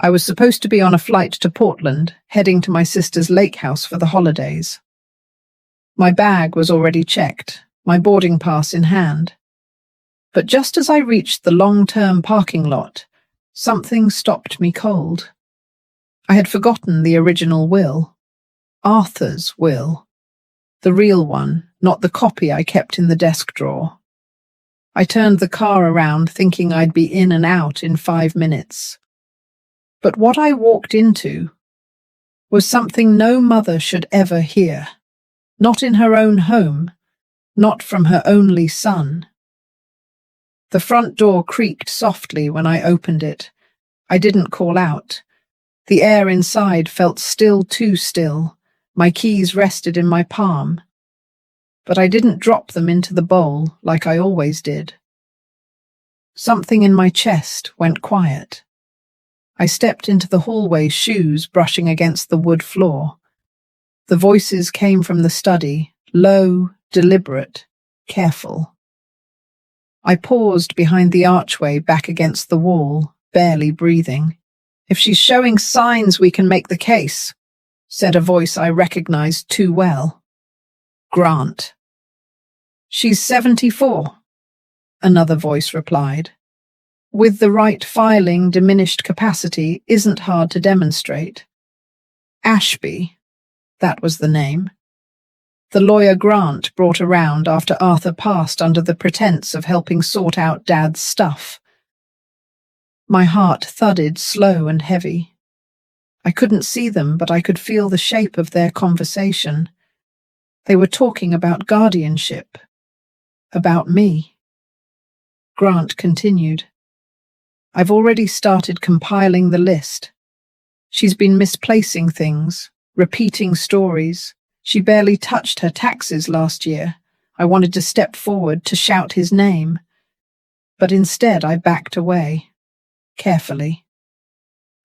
I was supposed to be on a flight to Portland, heading to my sister's lake house for the holidays. My bag was already checked, my boarding pass in hand. But just as I reached the long-term parking lot, something stopped me cold. I had forgotten the original will. Arthur's will. The real one, not the copy I kept in the desk drawer. I turned the car around thinking I'd be in and out in 5 minutes. But what I walked into was something no mother should ever hear. Not in her own home, not from her only son. The front door creaked softly when I opened it. I didn't call out. The air inside felt still too still. My keys rested in my palm. But I didn't drop them into the bowl like I always did. Something in my chest went quiet. I stepped into the hallway, shoes brushing against the wood floor. The voices came from the study, low, deliberate, careful. I paused behind the archway back against the wall, barely breathing. "If she's showing signs, we can make the case," said a voice I recognized too well. Grant. "She's 74, another voice replied. With the right filing, diminished capacity isn't hard to demonstrate. Ashby, that was the name. The lawyer Grant brought around after Arthur passed under the pretense of helping sort out Dad's stuff. My heart thudded slow and heavy. I couldn't see them, but I could feel the shape of their conversation. They were talking about guardianship. About me. Grant continued. "I've already started compiling the list. She's been misplacing things, repeating stories. She barely touched her taxes last year. I wanted to step forward to shout his name. But instead I backed away, carefully.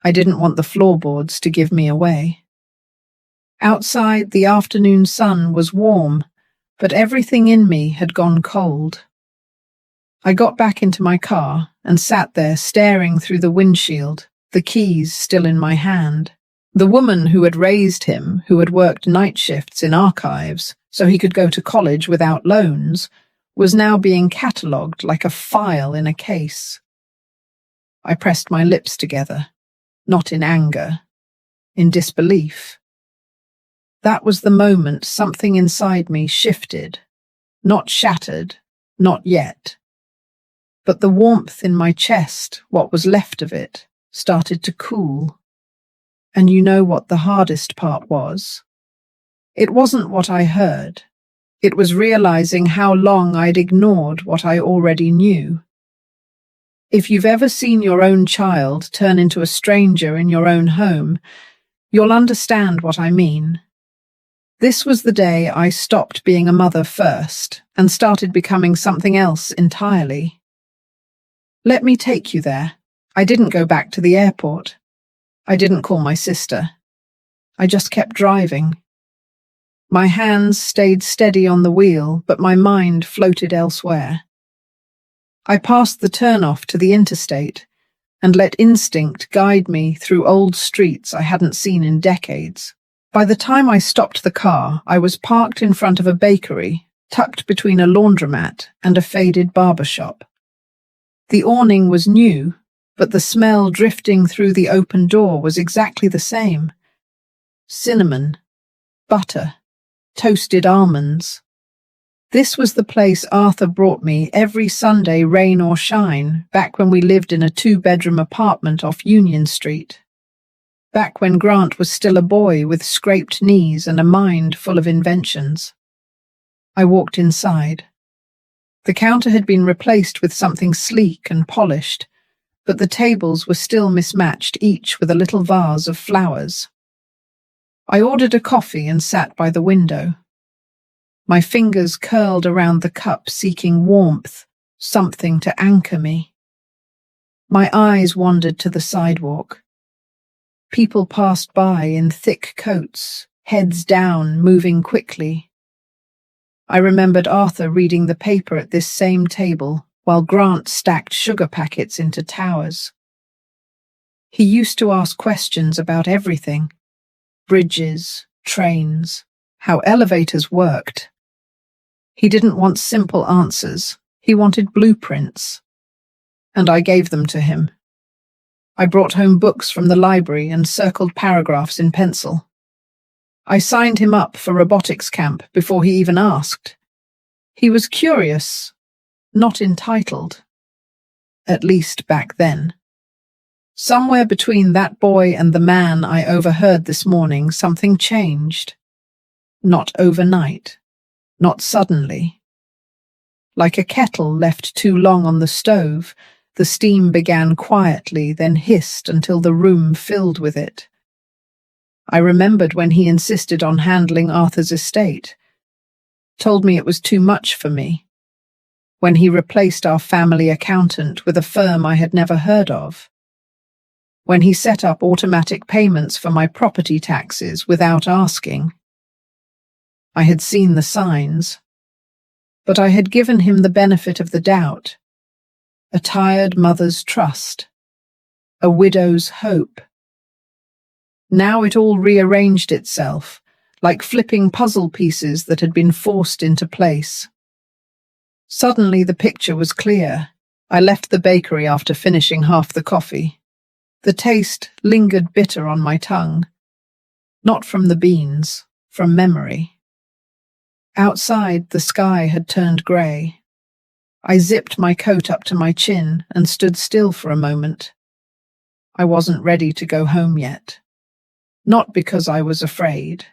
I didn't want the floorboards to give me away. Outside, the afternoon sun was warm, but everything in me had gone cold. I got back into my car and sat there staring through the windshield, the keys still in my hand. The woman who had raised him, who had worked night shifts in archives so he could go to college without loans, was now being catalogued like a file in a case. I pressed my lips together, not in anger, in disbelief. That was the moment something inside me shifted, not shattered, not yet. But the warmth in my chest, what was left of it, started to cool. And you know what the hardest part was? It wasn't what I heard. It was realizing how long I'd ignored what I already knew. If you've ever seen your own child turn into a stranger in your own home, you'll understand what I mean. This was the day I stopped being a mother first and started becoming something else entirely. Let me take you there. I didn't go back to the airport. I didn't call my sister. I just kept driving. My hands stayed steady on the wheel, but my mind floated elsewhere. I passed the turnoff to the interstate and let instinct guide me through old streets I hadn't seen in decades. By the time I stopped the car, I was parked in front of a bakery, tucked between a laundromat and a faded barber shop. The awning was new, but the smell drifting through the open door was exactly the same. Cinnamon, butter, toasted almonds. This was the place Arthur brought me every Sunday, rain or shine, back when we lived in a 2-bedroom apartment off Union Street. Back when Grant was still a boy with scraped knees and a mind full of inventions. I walked inside. The counter had been replaced with something sleek and polished, but the tables were still mismatched, each with a little vase of flowers. I ordered a coffee and sat by the window. My fingers curled around the cup, seeking warmth, something to anchor me. My eyes wandered to the sidewalk. People passed by in thick coats, heads down, moving quickly. I remembered Arthur reading the paper at this same table, while Grant stacked sugar packets into towers. He used to ask questions about everything: bridges, trains, how elevators worked. He didn't want simple answers. He wanted blueprints. And I gave them to him. I brought home books from the library and circled paragraphs in pencil. I signed him up for robotics camp before he even asked. He was curious, not entitled. At least back then. Somewhere between that boy and the man I overheard this morning, something changed. Not overnight. Not suddenly. Like a kettle left too long on the stove, the steam began quietly, then hissed until the room filled with it. I remembered when he insisted on handling Arthur's estate, told me it was too much for me, when he replaced our family accountant with a firm I had never heard of, when he set up automatic payments for my property taxes without asking. I had seen the signs, but I had given him the benefit of the doubt, a tired mother's trust, a widow's hope. Now it all rearranged itself, like flipping puzzle pieces that had been forced into place. Suddenly the picture was clear. I left the bakery after finishing half the coffee. The taste lingered bitter on my tongue. Not from the beans, from memory. Outside, the sky had turned grey. I zipped my coat up to my chin and stood still for a moment. I wasn't ready to go home yet. Not because I was afraid,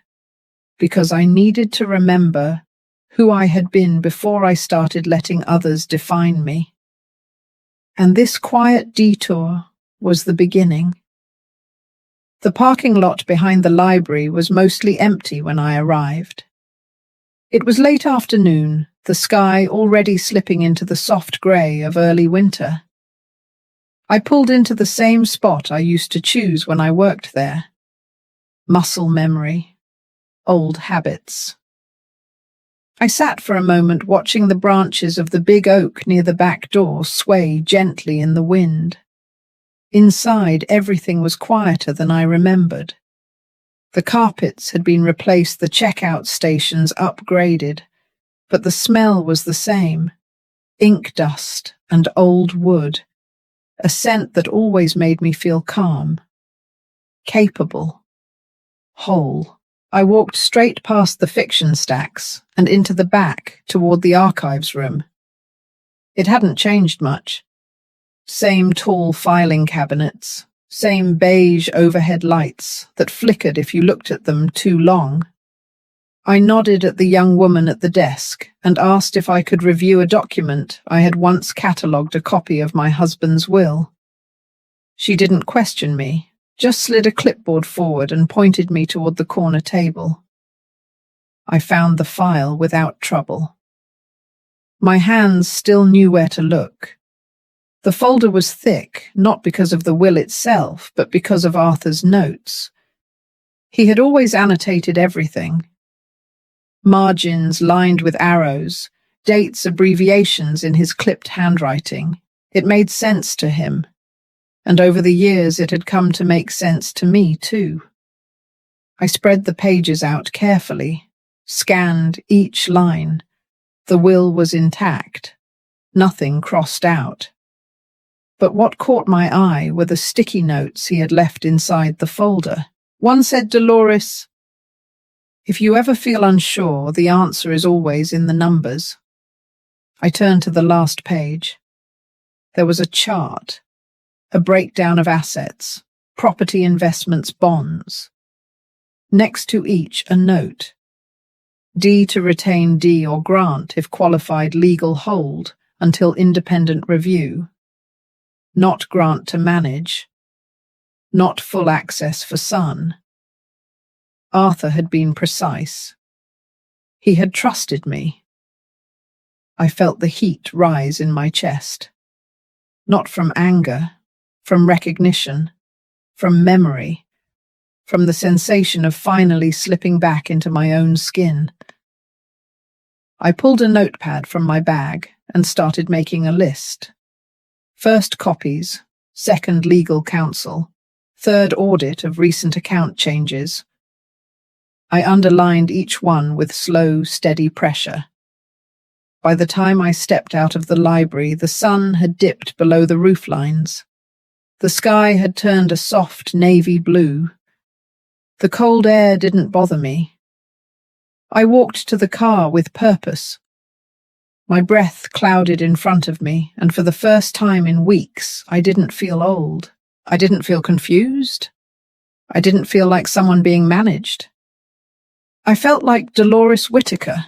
because I needed to remember who I had been before I started letting others define me. And this quiet detour was the beginning. The parking lot behind the library was mostly empty when I arrived. It was late afternoon, the sky already slipping into the soft grey of early winter. I pulled into the same spot I used to choose when I worked there. Muscle memory, old habits. I sat for a moment watching the branches of the big oak near the back door sway gently in the wind. Inside, everything was quieter than I remembered. The carpets had been replaced, the checkout stations upgraded, but the smell was the same: ink dust and old wood, a scent that always made me feel calm, capable, whole. I walked straight past the fiction stacks and into the back toward the archives room. It hadn't changed much. Same tall filing cabinets, same beige overhead lights that flickered if you looked at them too long. I nodded at the young woman at the desk and asked if I could review a document I had once catalogued, a copy of my husband's will. She didn't question me, just slid a clipboard forward and pointed me toward the corner table. I found the file without trouble. My hands still knew where to look. The folder was thick, not because of the will itself, but because of Arthur's notes. He had always annotated everything. Margins lined with arrows, dates, abbreviations in his clipped handwriting. It made sense to him. And over the years it had come to make sense to me too. I spread the pages out carefully, scanned each line. The will was intact, nothing crossed out. But what caught my eye were the sticky notes he had left inside the folder. One said, "Dolores, if you ever feel unsure, the answer is always in the numbers." I turned to the last page. There was a chart, a breakdown of assets, property, investments, bonds. Next to each, a note. D to retain D or grant if qualified, legal hold until independent review. Not grant to manage. Not full access for son. Arthur had been precise. He had trusted me. I felt the heat rise in my chest. Not from anger, from recognition, from memory, from the sensation of finally slipping back into my own skin. I pulled a notepad from my bag and started making a list. First, copies. Second, legal counsel. third audit of recent account changes. I underlined each one with slow, steady pressure. By the time I stepped out of the library, the sun had dipped below the rooflines. The sky had turned a soft navy blue. The cold air didn't bother me. I walked to the car with purpose. My breath clouded in front of me, and for the first time in weeks, I didn't feel old. I didn't feel confused. I didn't feel like someone being managed. I felt like Dolores Whitaker,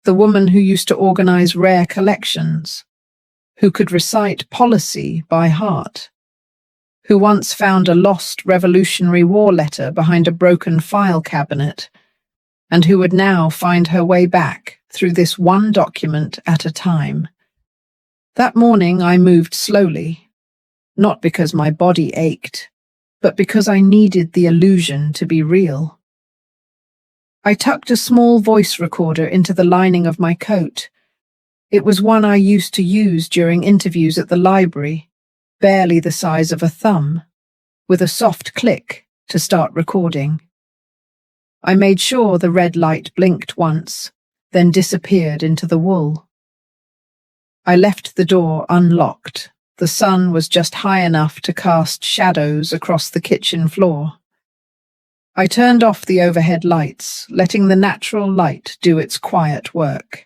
the woman who used to organize rare collections, who could recite policy by heart, who once found a lost Revolutionary War letter behind a broken file cabinet, and who would now find her way back through this one document at a time. That morning I moved slowly, not because my body ached, but because I needed the illusion to be real. I tucked a small voice recorder into the lining of my coat. It was one I used to use during interviews at the library, barely the size of a thumb, with a soft click to start recording. I made sure the red light blinked once, then disappeared into the wool. I left the door unlocked. The sun was just high enough to cast shadows across the kitchen floor. I turned off the overhead lights, letting the natural light do its quiet work.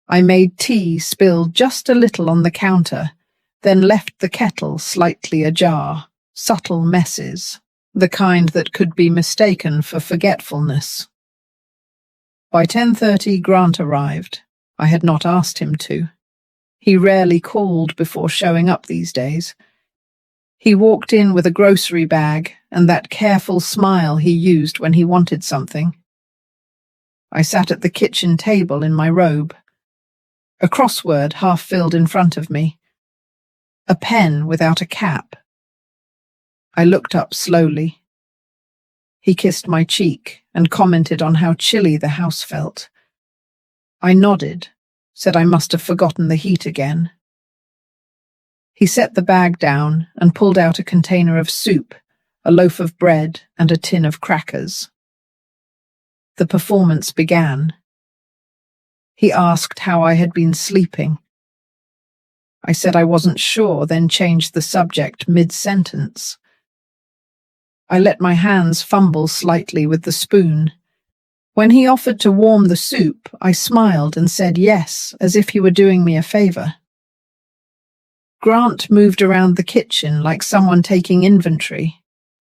I made tea spill just a little on the counter, then left the kettle slightly ajar. Subtle messes, the kind that could be mistaken for forgetfulness. By 10:30, Grant arrived. I had not asked him to. He rarely called before showing up these days. He walked in with a grocery bag and that careful smile he used when he wanted something. I sat at the kitchen table in my robe. A crossword half filled in front of me. A pen without a cap. I looked up slowly. He kissed my cheek and commented on how chilly the house felt. I nodded, said I must have forgotten the heat again. He set the bag down and pulled out a container of soup, a loaf of bread, and a tin of crackers. The performance began. He asked how I had been sleeping. I said I wasn't sure, then changed the subject mid-sentence. I let my hands fumble slightly with the spoon. When he offered to warm the soup, I smiled and said yes, as if he were doing me a favor. Grant moved around the kitchen like someone taking inventory.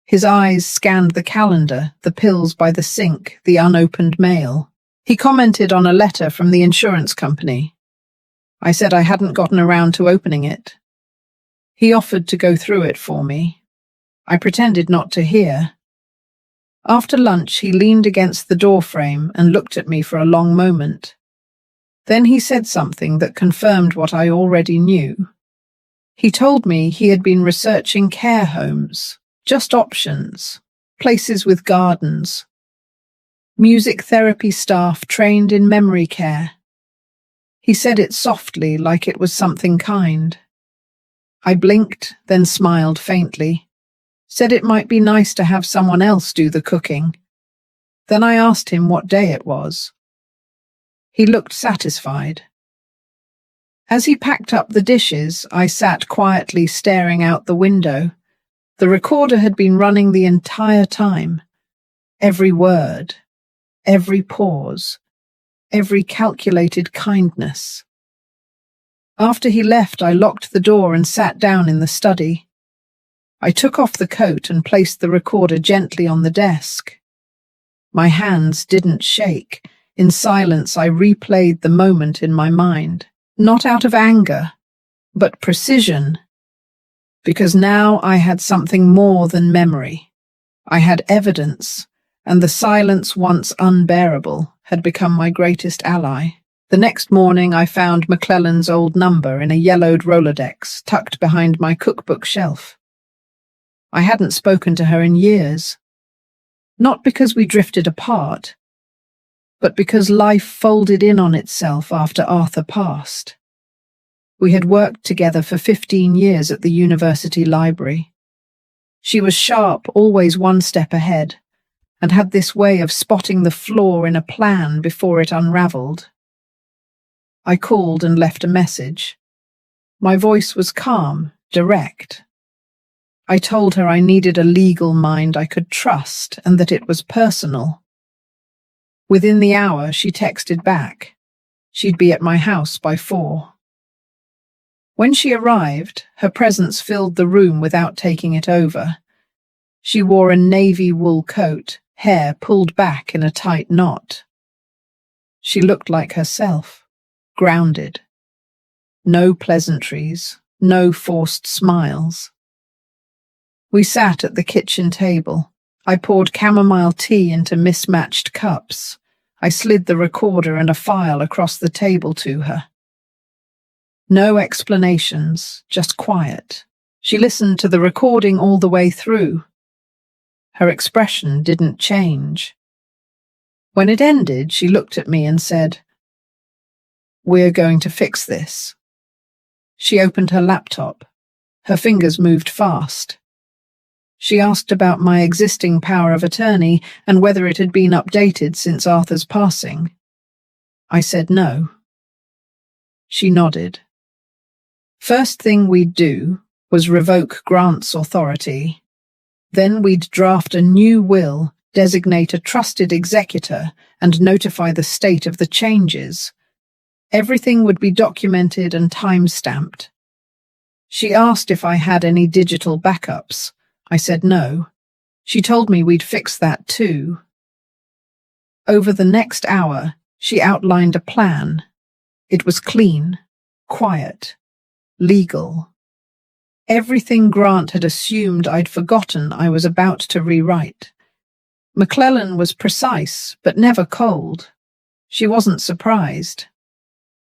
His eyes scanned the calendar, the pills by the sink, the unopened mail. He commented on a letter from the insurance company. I said I hadn't gotten around to opening it. He offered to go through it for me. I pretended not to hear. After lunch, he leaned against the doorframe and looked at me for a long moment. Then he said something that confirmed what I already knew. He told me he had been researching care homes, just options, places with gardens, music therapy staff trained in memory care. He said it softly, like it was something kind. I blinked, then smiled faintly. Said it might be nice to have someone else do the cooking. Then I asked him what day it was. He looked satisfied. As he packed up the dishes, I sat quietly staring out the window. The recorder had been running the entire time. Every word, every pause, every calculated kindness. After he left, I locked the door and sat down in the study. I took off the coat and placed the recorder gently on the desk. My hands didn't shake. In silence, I replayed the moment in my mind, not out of anger, but precision, because now I had something more than memory. I had evidence, and the silence, once unbearable, had become my greatest ally. The next morning, I found McClellan's old number in a yellowed Rolodex tucked behind my cookbook shelf. I hadn't spoken to her in years, not because we drifted apart, but because life folded in on itself after Arthur passed. We had worked together for 15 years at the university library. She was sharp, always one step ahead, and had this way of spotting the flaw in a plan before it unraveled. I called and left a message. My voice was calm, direct. I told her I needed a legal mind I could trust and that it was personal. Within the hour, she texted back. She'd be at my house by 4. When she arrived, her presence filled the room without taking it over. She wore a navy wool coat, hair pulled back in a tight knot. She looked like herself, grounded. No pleasantries, no forced smiles. We sat at the kitchen table. I poured chamomile tea into mismatched cups. I slid the recorder and a file across the table to her. No explanations, just quiet. She listened to the recording all the way through. Her expression didn't change. When it ended, she looked at me and said, "We're going to fix this." She opened her laptop. Her fingers moved fast. She asked about my existing power of attorney and whether it had been updated since Arthur's passing. I said no. She nodded. First thing we'd do was revoke Grant's authority. Then we'd draft a new will, designate a trusted executor, and notify the state of the changes. Everything would be documented and time-stamped. She asked if I had any digital backups. I said no. She told me we'd fix that too. Over the next hour, she outlined a plan. It was clean, quiet, legal. Everything Grant had assumed I'd forgotten I was about to rewrite. McClellan was precise, but never cold. She wasn't surprised.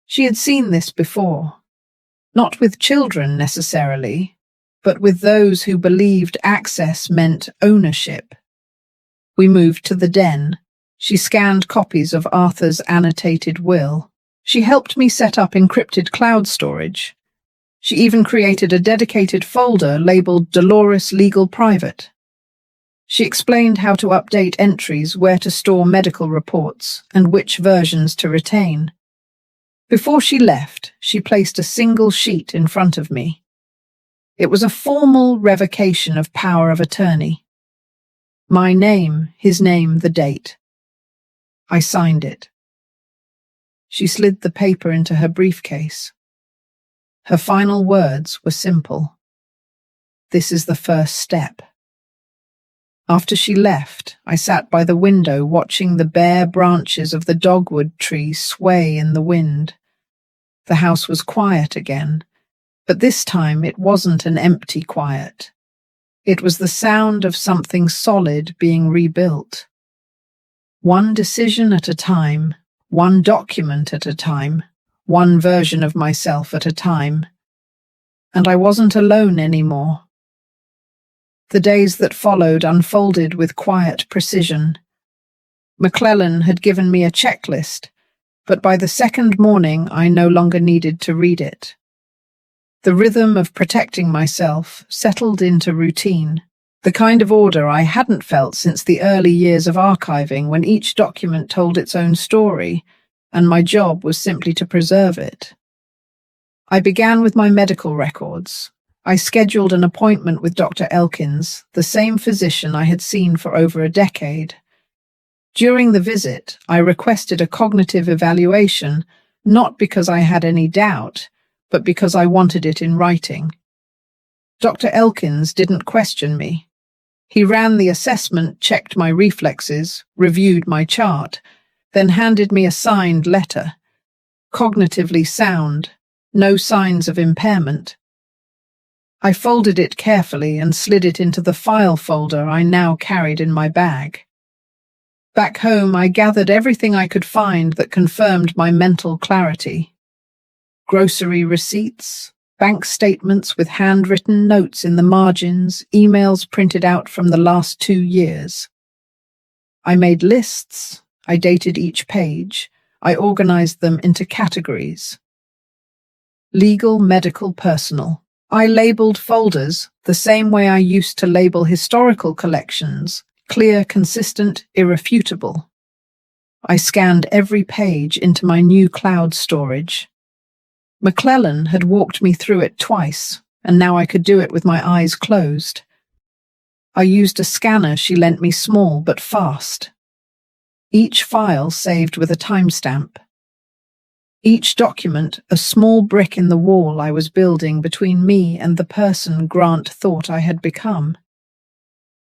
She had seen this before. Not with children necessarily, but with those who believed access meant ownership. We moved to the den. She scanned copies of Arthur's annotated will. She helped me set up encrypted cloud storage. She even created a dedicated folder labeled Dolores Legal Private. She explained how to update entries, where to store medical reports, and which versions to retain. Before she left, she placed a single sheet in front of me. It was a formal revocation of power of attorney. My name, his name, the date. I signed it. She slid the paper into her briefcase. Her final words were simple. "This is the first step." After she left, I sat by the window watching the bare branches of the dogwood tree sway in the wind. The house was quiet again, but this time it wasn't an empty quiet. It was the sound of something solid being rebuilt. One decision at a time, one document at a time, one version of myself at a time. And I wasn't alone anymore. The days that followed unfolded with quiet precision. McClellan had given me a checklist, but by the second morning I no longer needed to read it. The rhythm of protecting myself settled into routine, the kind of order I hadn't felt since the early years of archiving, when each document told its own story, and my job was simply to preserve it. I began with my medical records. I scheduled an appointment with Dr. Elkins, the same physician I had seen for over a decade. During the visit, I requested a cognitive evaluation, not because I had any doubt, but because I wanted it in writing. Dr. Elkins didn't question me. He ran the assessment, checked my reflexes, reviewed my chart, then handed me a signed letter. Cognitively sound, no signs of impairment. I folded it carefully and slid it into the file folder I now carried in my bag. Back home, I gathered everything I could find that confirmed my mental clarity. Grocery receipts, bank statements with handwritten notes in the margins, emails printed out from the last 2 years. I made lists, I dated each page, I organized them into categories. Legal, medical, personal. I labeled folders the same way I used to label historical collections: clear, consistent, irrefutable. I scanned every page into my new cloud storage. McClellan had walked me through it twice, and now I could do it with my eyes closed. I used a scanner she lent me, small but fast. Each file saved with a timestamp. Each document a small brick in the wall I was building between me and the person Grant thought I had become.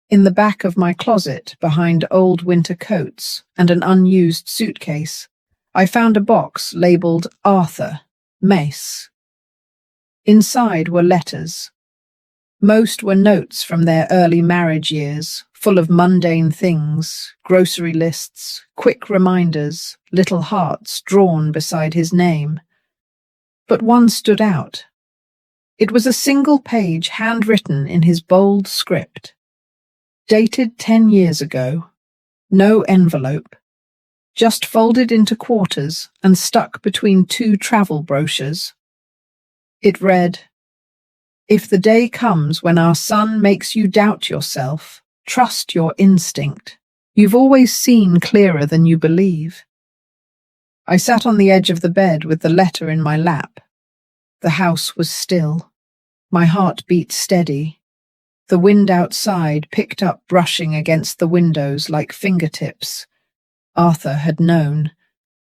In the back of my closet, behind old winter coats and an unused suitcase, I found a box labeled Arthur, Mace. Inside were letters. Most were notes from their early marriage years, full of mundane things: grocery lists, quick reminders, little hearts drawn beside his name. But one stood out. It was a single page handwritten in his bold script. Dated 10 years ago. No envelope. Just folded into quarters and stuck between two travel brochures. It read, "If the day comes when our son makes you doubt yourself, trust your instinct. You've always seen clearer than you believe." I sat on the edge of the bed with the letter in my lap. The house was still. My heart beat steady. The wind outside picked up, brushing against the windows like fingertips. Arthur had known.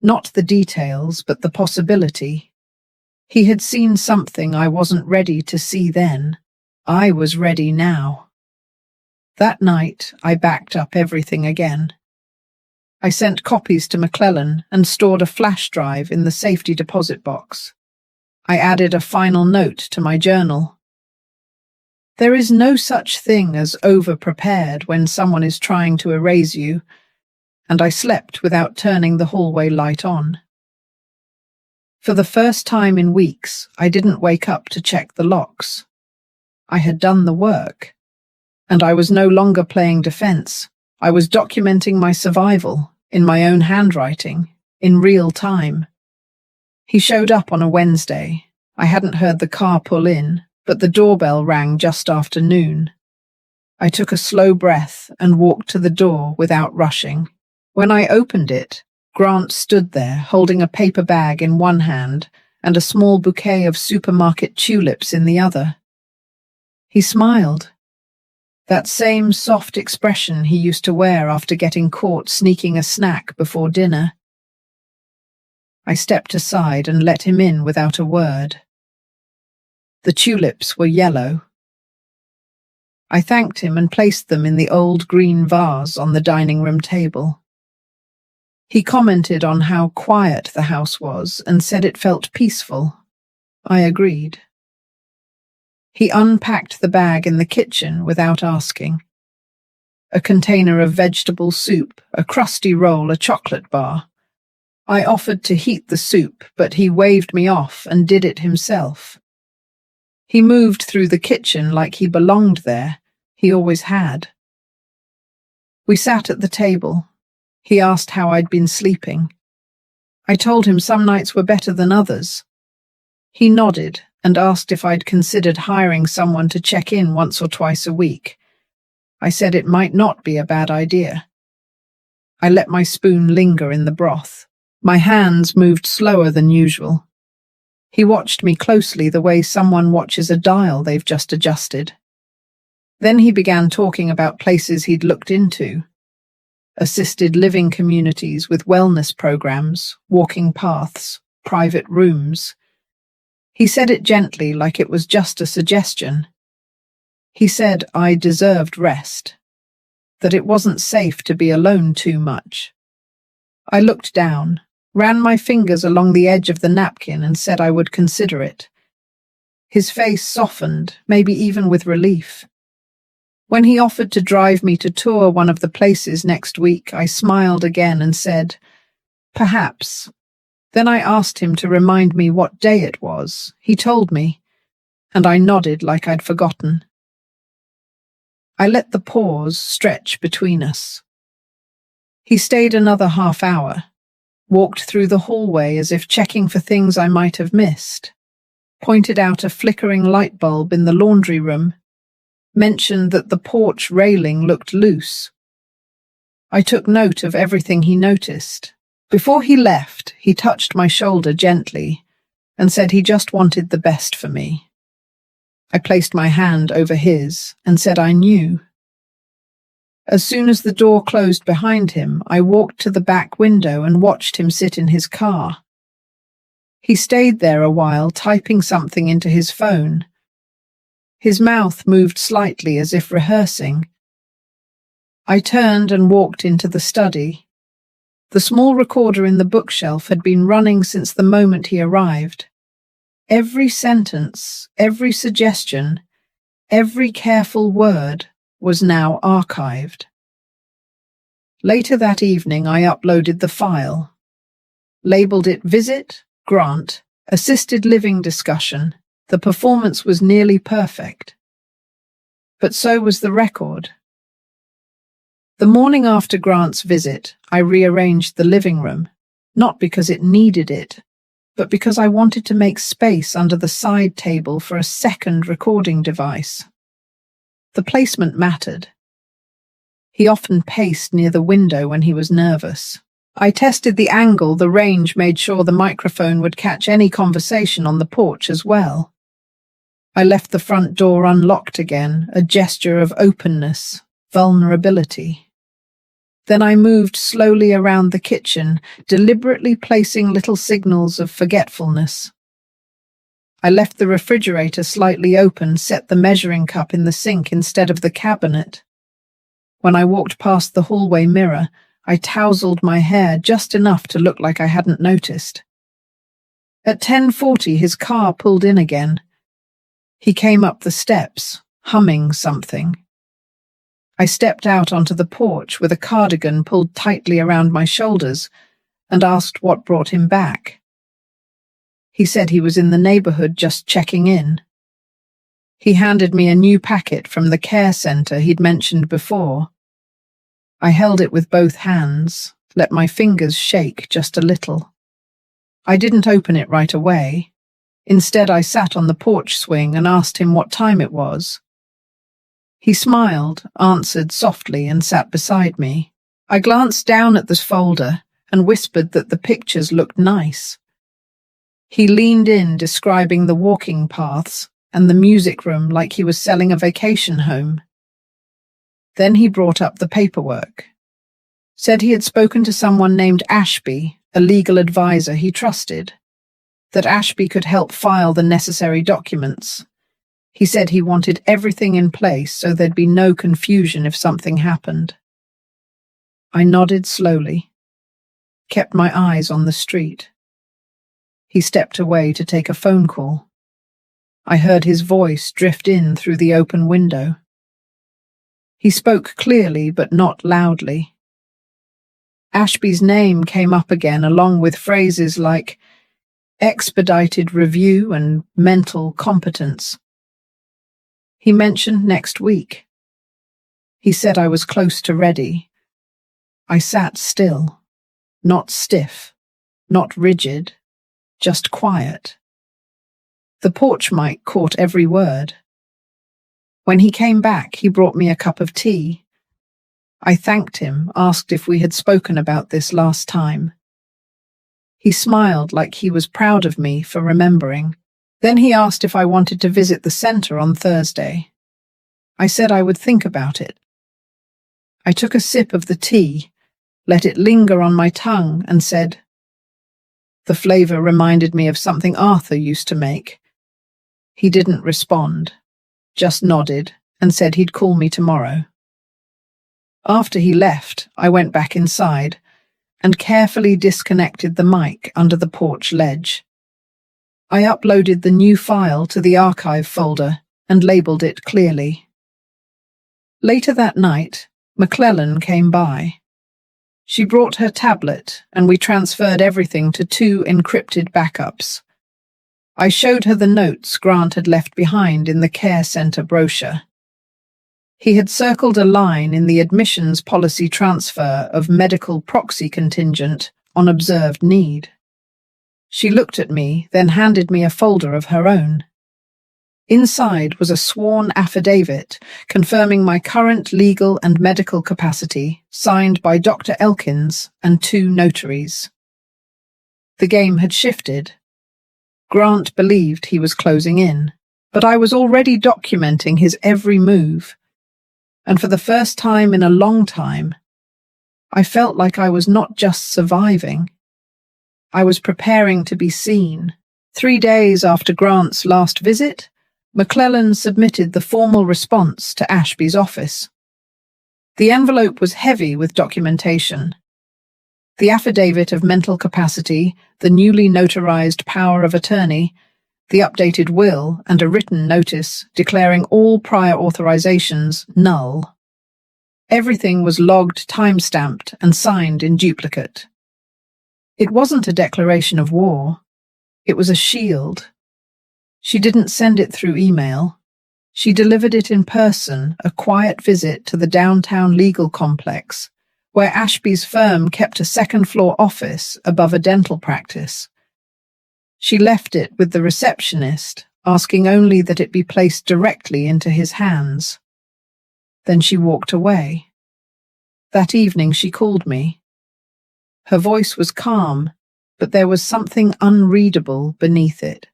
Not the details, but the possibility. He had seen something I wasn't ready to see then. I was ready now. That night, I backed up everything again. I sent copies to McClellan and stored a flash drive in the safety deposit box. I added a final note to my journal. There is no such thing as over-prepared when someone is trying to erase you, and I slept without turning the hallway light on. For the first time in weeks, I didn't wake up to check the locks. I had done the work, and I was no longer playing defense. I was documenting my survival, in my own handwriting, in real time. He showed up on a Wednesday. I hadn't heard the car pull in, but the doorbell rang just after noon. I took a slow breath and walked to the door without rushing. When I opened it, Grant stood there, holding a paper bag in one hand and a small bouquet of supermarket tulips in the other. He smiled. That same soft expression he used to wear after getting caught sneaking a snack before dinner. I stepped aside and let him in without a word. The tulips were yellow. I thanked him and placed them in the old green vase on the dining room table. He commented on how quiet the house was and said it felt peaceful. I agreed. He unpacked the bag in the kitchen without asking. A container of vegetable soup, a crusty roll, a chocolate bar. I offered to heat the soup, but he waved me off and did it himself. He moved through the kitchen like he belonged there. He always had. We sat at the table. He asked how I'd been sleeping. I told him some nights were better than others. He nodded and asked if I'd considered hiring someone to check in once or twice a week. I said it might not be a bad idea. I let my spoon linger in the broth. My hands moved slower than usual. He watched me closely, the way someone watches a dial they've just adjusted. Then he began talking about places he'd looked into. Assisted living communities with wellness programs, walking paths, private rooms. He said it gently, like it was just a suggestion. He said I deserved rest, that it wasn't safe to be alone too much. I looked down, ran my fingers along the edge of the napkin and said I would consider it. His face softened, maybe even with relief. When he offered to drive me to tour one of the places next week, I smiled again and said, perhaps. Then I asked him to remind me what day it was. He told me, and I nodded like I'd forgotten. I let the pause stretch between us. He stayed another half hour, walked through the hallway as if checking for things I might have missed. pointed out a flickering light bulb in the laundry room, mentioned that the porch railing looked loose. I took note of everything he noticed. Before he left, he touched my shoulder gently and said he just wanted the best for me. I placed my hand over his and said I knew. As soon as the door closed behind him, I walked to the back window and watched him sit in his car. He stayed there a while, typing something into his phone. His mouth moved slightly as if rehearsing. I turned and walked into the study. The small recorder in the bookshelf had been running since the moment he arrived. Every sentence, every suggestion, every careful word was now archived. Later that evening, I uploaded the file, labeled it Visit, Grant, Assisted Living Discussion. The performance was nearly perfect. But so was the record. The morning after Grant's visit, I rearranged the living room, not because it needed it, but because I wanted to make space under the side table for a second recording device. The placement mattered. He often paced near the window when he was nervous. I tested the angle, the range, made sure the microphone would catch any conversation on the porch as well. I left the front door unlocked again, a gesture of openness, vulnerability. Then I moved slowly around the kitchen, deliberately placing little signals of forgetfulness. I left the refrigerator slightly open, set the measuring cup in the sink instead of the cabinet. When I walked past the hallway mirror, I tousled my hair just enough to look like I hadn't noticed. At 10:40, his car pulled in again. He came up the steps, humming something. I stepped out onto the porch with a cardigan pulled tightly around my shoulders and asked what brought him back. He said he was in the neighborhood just checking in. He handed me a new packet from the care center he'd mentioned before. I held it with both hands, let my fingers shake just a little. I didn't open it right away. Instead, I sat on the porch swing and asked him what time it was. He smiled, answered softly, and sat beside me. I glanced down at this folder and whispered that the pictures looked nice. He leaned in, describing the walking paths and the music room like he was selling a vacation home. Then he brought up the paperwork. Said he had spoken to someone named Ashby, a legal advisor he trusted, that Ashby could help file the necessary documents. He said he wanted everything in place so there'd be no confusion if something happened. I nodded slowly, kept my eyes on the street. He stepped away to take a phone call. I heard his voice drift in through the open window. He spoke clearly but not loudly. Ashby's name came up again, along with phrases like expedited review and mental competence. He mentioned next week. He said I was close to ready. I sat still, not stiff, not rigid, just quiet. The porch mic caught every word. When he came back, he brought me a cup of tea. I thanked him, asked if we had spoken about this last time. He smiled like he was proud of me for remembering. Then he asked if I wanted to visit the center on Thursday. I said I would think about it. I took a sip of the tea, let it linger on my tongue, and said, "The flavor reminded me of something Arthur used to make." He didn't respond, just nodded and said he'd call me tomorrow. After he left, I went back inside and carefully disconnected the mic under the porch ledge. I uploaded the new file to the archive folder and labeled it clearly. Later that night, McClellan came by. She brought her tablet and we transferred everything to 2 encrypted backups. I showed her the notes Grant had left behind in the care center brochure. He had circled a line in the admissions policy transfer of medical proxy contingent on observed need. She looked at me, then handed me a folder of her own. Inside was a sworn affidavit confirming my current legal and medical capacity, signed by Dr. Elkins and 2 notaries. The game had shifted. Grant believed he was closing in, but I was already documenting his every move. And for the first time in a long time, I felt like I was not just surviving. I was preparing to be seen. 3 days after Grant's last visit, McClellan submitted the formal response to Ashby's office. The envelope was heavy with documentation. The affidavit of mental capacity, the newly notarized power of attorney, the updated will, and a written notice declaring all prior authorizations null. Everything was logged, time-stamped, and signed in duplicate. It wasn't a declaration of war. It was a shield. She didn't send it through email. She delivered it in person, a quiet visit to the downtown legal complex, where Ashby's firm kept a second-floor office above a dental practice. She left it with the receptionist, asking only that it be placed directly into his hands. Then she walked away. That evening she called me. Her voice was calm, but there was something unreadable beneath it.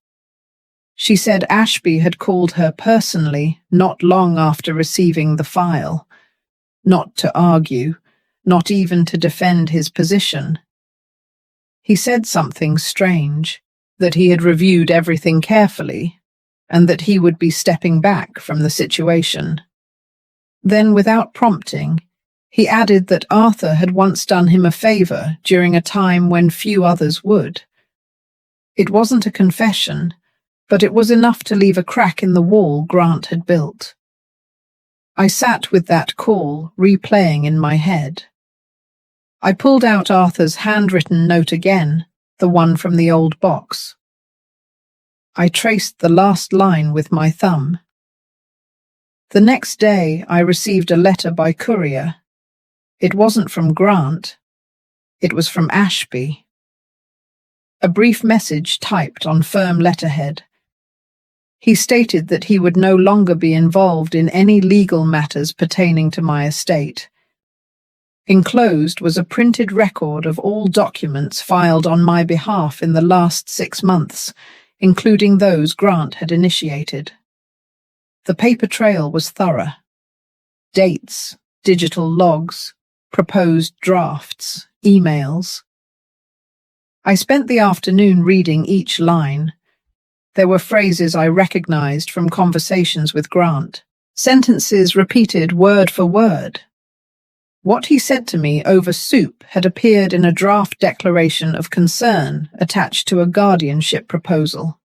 She said Ashby had called her personally not long after receiving the file, not to argue, not even to defend his position. He said something strange, that he had reviewed everything carefully, and that he would be stepping back from the situation. Then, without prompting, he added that Arthur had once done him a favor during a time when few others would. It wasn't a confession, but it was enough to leave a crack in the wall Grant had built. I sat with that call replaying in my head. I pulled out Arthur's handwritten note again, the one from the old box. I traced the last line with my thumb. The next day I received a letter by courier. It wasn't from Grant. It was from Ashby. A brief message typed on firm letterhead. He stated that he would no longer be involved in any legal matters pertaining to my estate. Enclosed was a printed record of all documents filed on my behalf in the last 6 months, including those Grant had initiated. The paper trail was thorough. Dates, digital logs, proposed drafts, emails. I spent the afternoon reading each line. There were phrases I recognized from conversations with Grant, sentences repeated word for word. What he said to me over soup had appeared in a draft declaration of concern attached to a guardianship proposal.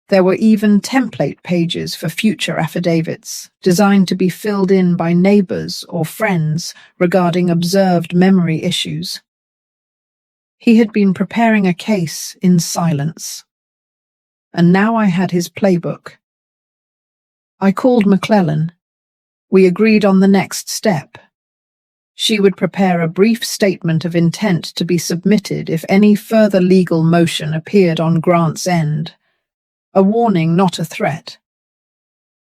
There were even template pages for future affidavits, designed to be filled in by neighbors or friends regarding observed memory issues. He had been preparing a case in silence. And now I had his playbook. I called McClellan. We agreed on the next step. She would prepare a brief statement of intent to be submitted if any further legal motion appeared on Grant's end. A warning, not a threat.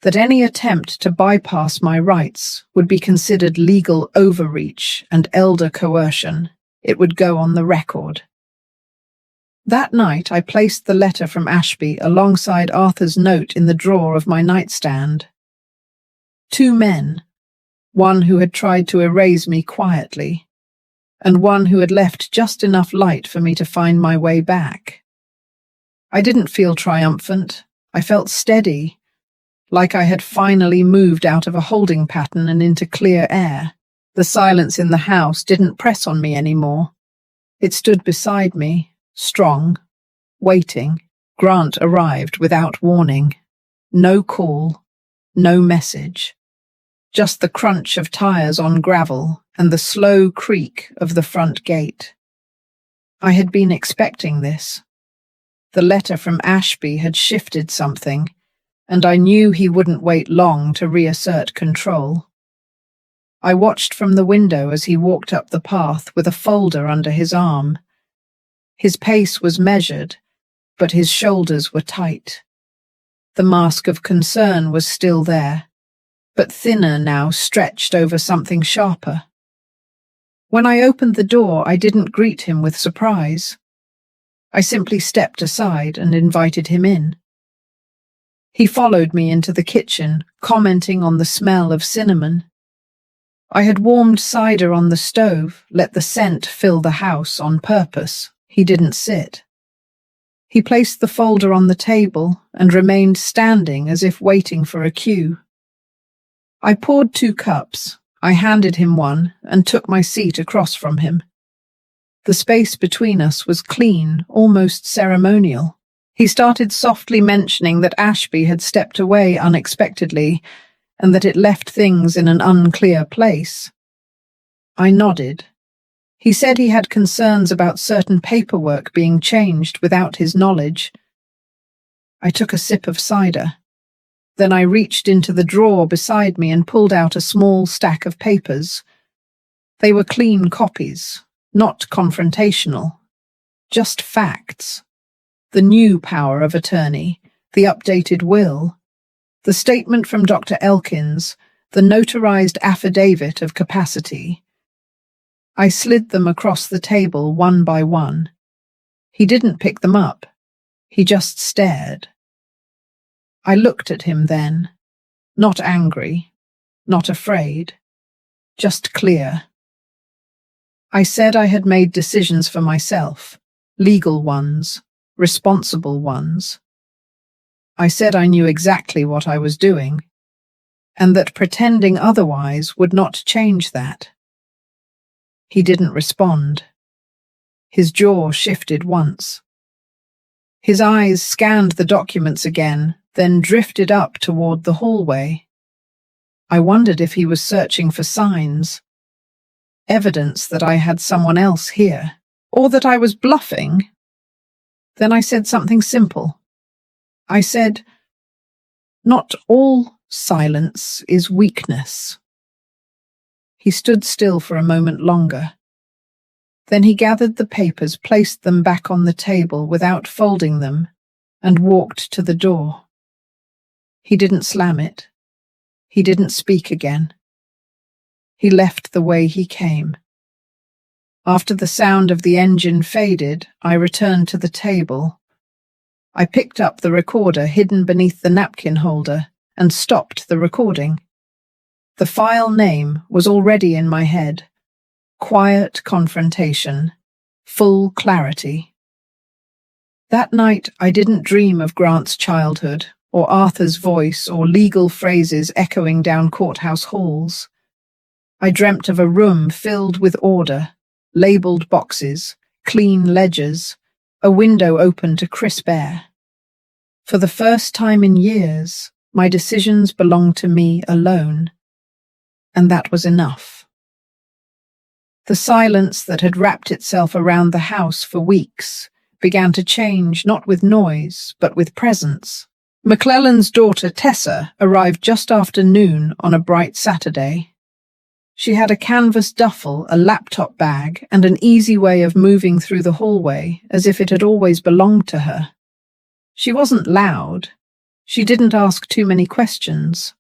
That any attempt to bypass my rights would be considered legal overreach and elder coercion. It would go on the record. That night I placed the letter from Ashby alongside Arthur's note in the drawer of my nightstand. 2 men, one who had tried to erase me quietly, and one who had left just enough light for me to find my way back. I didn't feel triumphant. I felt steady, like I had finally moved out of a holding pattern and into clear air. The silence in the house didn't press on me anymore. It stood beside me, strong, waiting. Grant arrived without warning. No call, no message. Just the crunch of tires on gravel and the slow creak of the front gate. I had been expecting this. The letter from Ashby had shifted something, and I knew he wouldn't wait long to reassert control. I watched from the window as he walked up the path with a folder under his arm. His pace was measured, but his shoulders were tight. The mask of concern was still there, but thinner now, stretched over something sharper. When I opened the door, I didn't greet him with surprise. I simply stepped aside and invited him in. He followed me into the kitchen, commenting on the smell of cinnamon. I had warmed cider on the stove, let the scent fill the house on purpose. He didn't sit. He placed the folder on the table and remained standing as if waiting for a cue. I poured 2 cups. I handed him one and took my seat across from him. The space between us was clean, almost ceremonial. He started softly mentioning that Ashby had stepped away unexpectedly and that it left things in an unclear place. I nodded. He said he had concerns about certain paperwork being changed without his knowledge. I took a sip of cider. Then I reached into the drawer beside me and pulled out a small stack of papers. They were clean copies, not confrontational, just facts. The new power of attorney, the updated will, the statement from Dr. Elkins, the notarized affidavit of capacity. I slid them across the table one by one. He didn't pick them up. He just stared. I looked at him then, not angry, not afraid, just clear. I said I had made decisions for myself, legal ones, responsible ones. I said I knew exactly what I was doing, and that pretending otherwise would not change that. He didn't respond. His jaw shifted once. His eyes scanned the documents again, then drifted up toward the hallway. I wondered if he was searching for signs, evidence that I had someone else here, or that I was bluffing. Then I said something simple. I said, "Not all silence is weakness." He stood still for a moment longer. Then he gathered the papers, placed them back on the table without folding them, and walked to the door. He didn't slam it. He didn't speak again. He left the way he came. After the sound of the engine faded, I returned to the table. I picked up the recorder hidden beneath the napkin holder and stopped the recording. The file name was already in my head. Quiet confrontation, full clarity. That night, I didn't dream of Grant's childhood, or Arthur's voice, or legal phrases echoing down courthouse halls. I dreamt of a room filled with order, labeled boxes, clean ledgers, a window open to crisp air. For the first time in years, my decisions belonged to me alone, and that was enough. The silence that had wrapped itself around the house for weeks began to change, not with noise, but with presence. McClellan's daughter, Tessa, arrived just after noon on a bright Saturday. She had a canvas duffel, a laptop bag, and an easy way of moving through the hallway, as if it had always belonged to her. She wasn't loud. She didn't ask too many questions.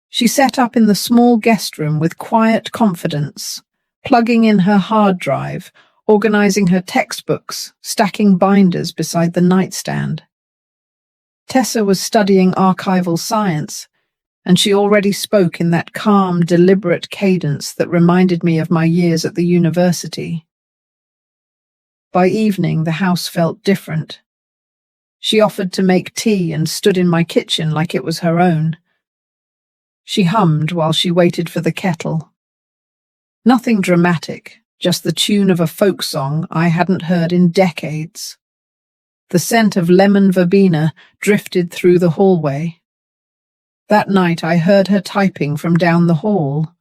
She set up in the small guest room with quiet confidence, plugging in her hard drive, organizing her textbooks, stacking binders beside the nightstand. Tessa was studying archival science, and she already spoke in that calm, deliberate cadence that reminded me of my years at the university. By evening, the house felt different. She offered to make tea and stood in my kitchen like it was her own. She hummed while she waited for the kettle. Nothing dramatic, just the tune of a folk song I hadn't heard in decades. The scent of lemon verbena drifted through the hallway. That night I heard her typing from down the hall.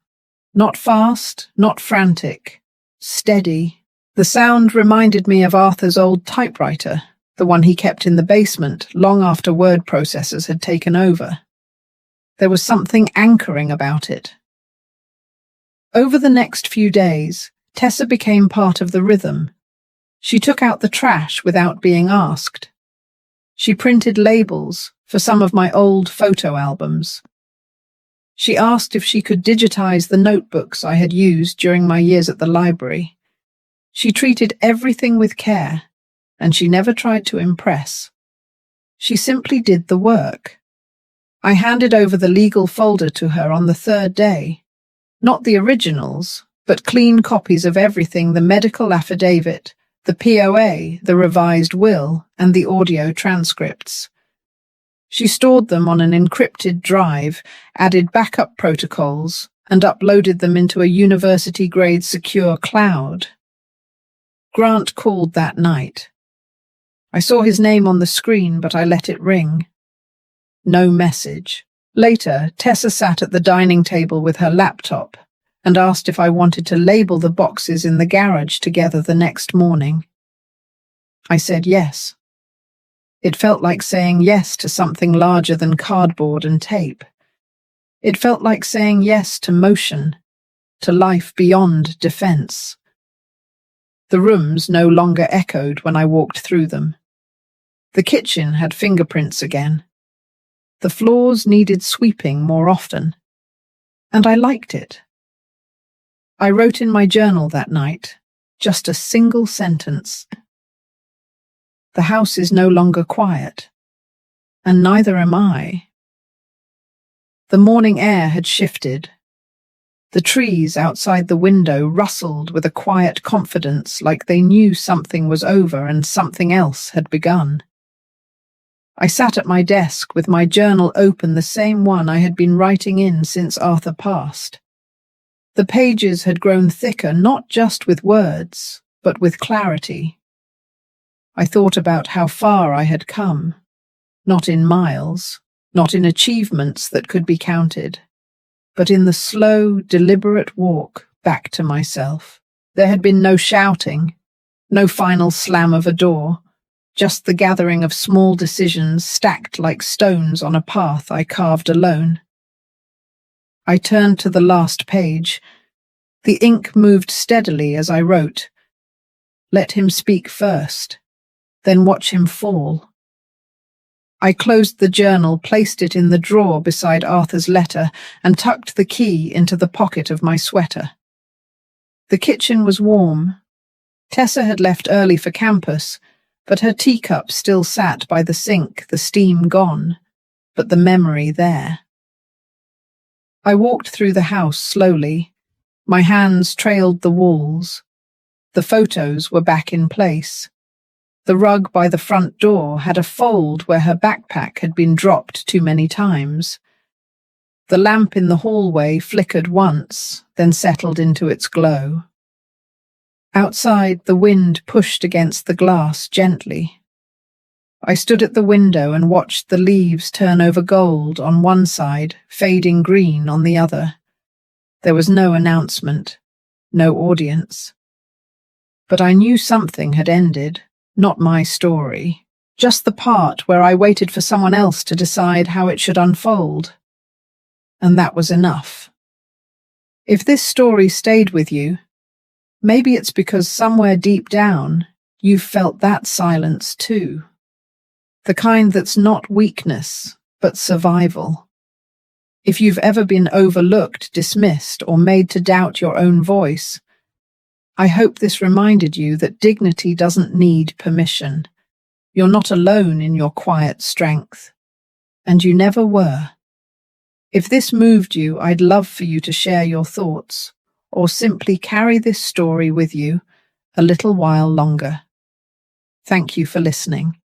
Not fast, not frantic, steady. The sound reminded me of Arthur's old typewriter, the one he kept in the basement long after word processors had taken over. There was something anchoring about it. Over the next few days, Tessa became part of the rhythm. She took out the trash without being asked. She printed labels for some of my old photo albums. She asked if she could digitize the notebooks I had used during my years at the library. She treated everything with care, and she never tried to impress. She simply did the work. I handed over the legal folder to her on the third day. Not the originals, but clean copies of everything: the medical affidavit, the POA, the revised will, and the audio transcripts. She stored them on an encrypted drive, added backup protocols, and uploaded them into a university-grade secure cloud. Grant called that night. I saw his name on the screen, but I let it ring. No message. Later, Tessa sat at the dining table with her laptop and asked if I wanted to label the boxes in the garage together the next morning. I said yes. It felt like saying yes to something larger than cardboard and tape. It felt like saying yes to motion, to life beyond defense. The rooms no longer echoed when I walked through them. The kitchen had fingerprints again. The floors needed sweeping more often, and I liked it. I wrote in my journal that night, just a single sentence. The house is no longer quiet, and neither am I. The morning air had shifted. The trees outside the window rustled with a quiet confidence, like they knew something was over and something else had begun. I sat at my desk with my journal open, the same one I had been writing in since Arthur passed. The pages had grown thicker, not just with words, but with clarity. I thought about how far I had come, not in miles, not in achievements that could be counted, but in the slow, deliberate walk back to myself. There had been no shouting, no final slam of a door, just the gathering of small decisions stacked like stones on a path I carved alone. I turned to the last page. The ink moved steadily as I wrote. Let him speak first, then watch him fall. I closed the journal, placed it in the drawer beside Arthur's letter, and tucked the key into the pocket of my sweater. The kitchen was warm. Tessa had left early for campus, but her teacup still sat by the sink, the steam gone, but the memory there. I walked through the house slowly. My hands trailed the walls. The photos were back in place. The rug by the front door had a fold where her backpack had been dropped too many times. The lamp in the hallway flickered once, then settled into its glow. Outside, the wind pushed against the glass gently. I stood at the window and watched the leaves turn over gold on one side, fading green on the other. There was no announcement, no audience. But I knew something had ended, not my story, just the part where I waited for someone else to decide how it should unfold. And that was enough. If this story stayed with you, maybe it's because somewhere deep down, you've felt that silence too. The kind that's not weakness, but survival. If you've ever been overlooked, dismissed, or made to doubt your own voice, I hope this reminded you that dignity doesn't need permission. You're not alone in your quiet strength, and you never were. If this moved you, I'd love for you to share your thoughts, or simply carry this story with you a little while longer. Thank you for listening.